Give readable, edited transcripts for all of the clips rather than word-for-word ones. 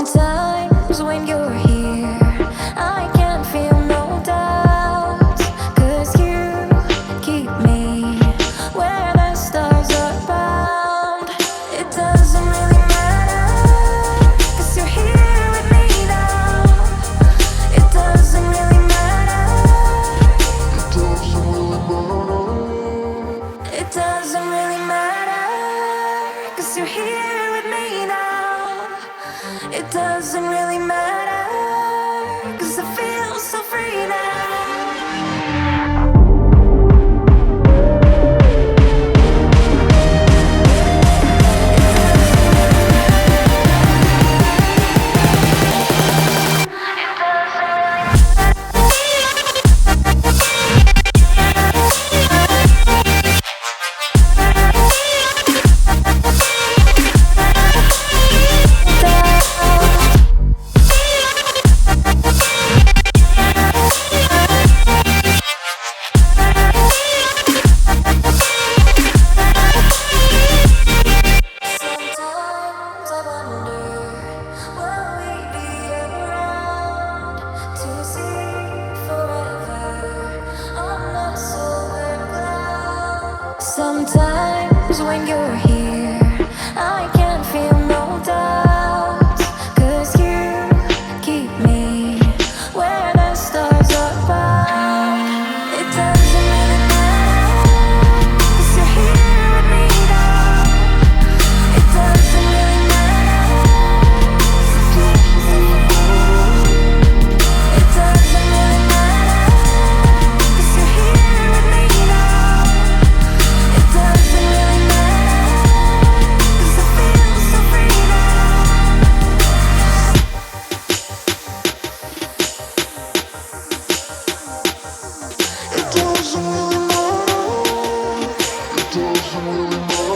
Sometimes when you're here, I can't feel no doubts, 'cause you keep me where the stars are bound. It doesn't really matter, 'cause you're here with me now. It doesn't really matter. It doesn't really matter, 'cause you're here with me now. It doesn't really matter, 'cause I feel so free now. Sometimes when you're here, I can't feel no doubts, 'cause you keep me where the stars are bound. It doesn't really matter, 'cause you're here with me now. It doesn't really matter. It doesn't really matter, 'cause you're here with me now. It doesn't really matter, 'cause I feel so free now. It doesn't really matter. It doesn't really matter.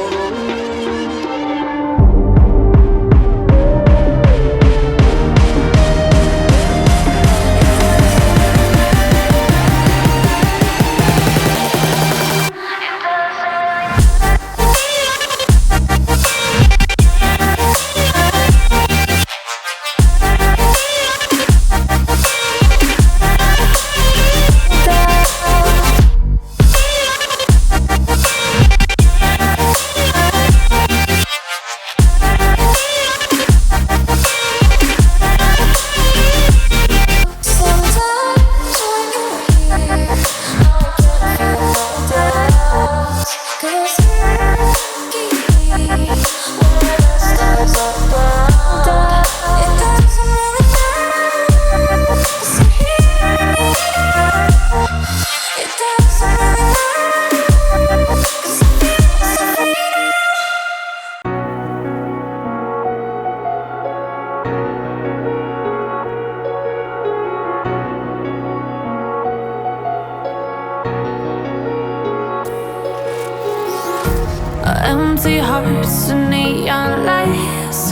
Empty hearts and neon lights,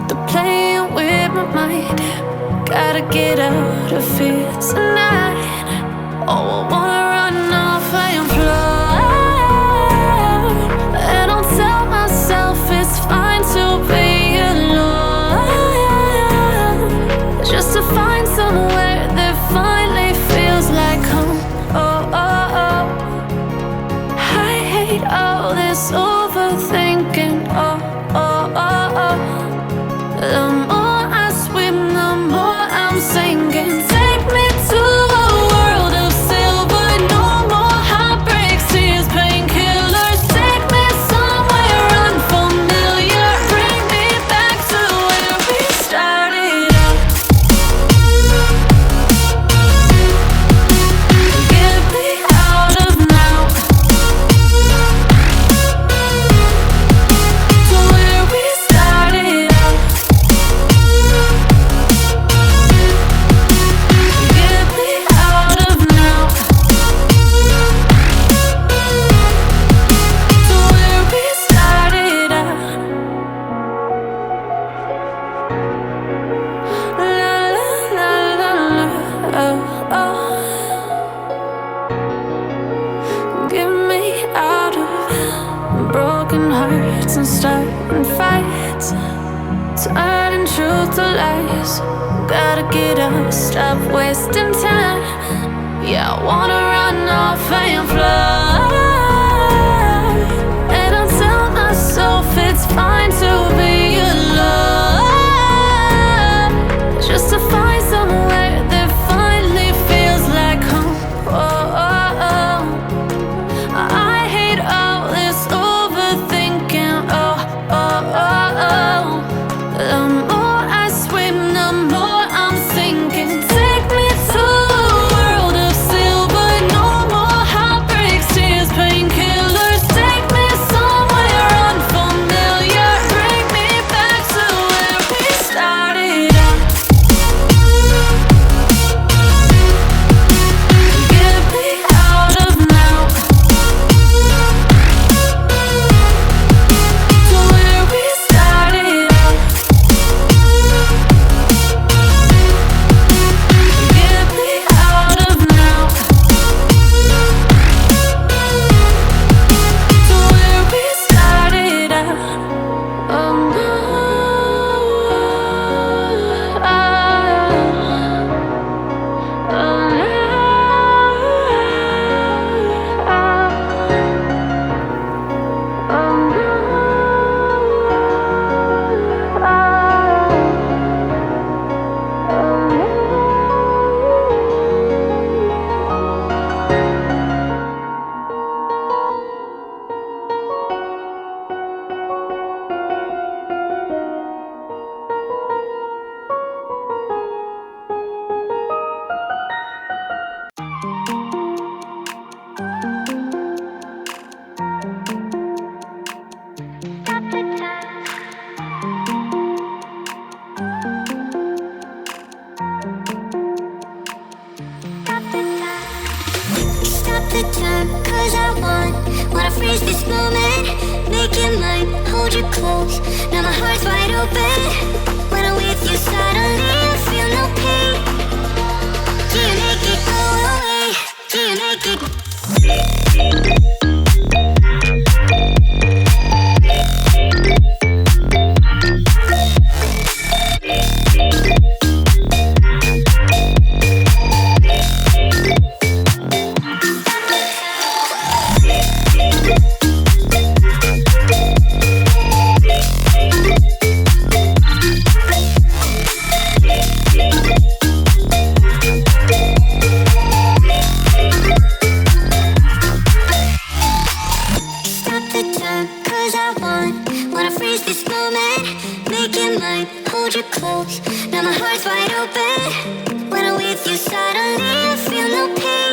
they're playing with my mind. Gotta get out of here tonight. Oh, I wanna run off and fly, and I'll tell myself it's fine to be alone, just to find somewhere that finally feels like home. Oh, oh, oh. I hate all this overthinking. Oh, oh, oh, oh. The more I swim, the more I'm sinking. Take me to a world of silver truth to lies. Gotta get up, stop wasting time. Yeah, I wanna run off and fly. And I'll tell myself it's fine to be alone, just to find somewhere that finally feels like home. Oh, oh, oh. I hate all this overthinking. Oh, oh, oh, oh. The more I swim, the more I'm sinking. Take me to a world of silver. No more heartbreaks, tears, painkillers. Take me somewhere unfamiliar. Bring me back to where we started out. Get me out of now, to where we started out. Get me out of now, to where we started out. Oh no, stop the time, 'cause I wanna freeze this moment. Make it mine, hold you close. Now my heart's wide open. When I'm with you, suddenly I feel no pain. Do you make it go away? Do you make it? Stop the time, 'cause I wanna freeze this moment. Make it mine, hold you close. Now my heart's wide open. When I'm with you, suddenly I feel no pain.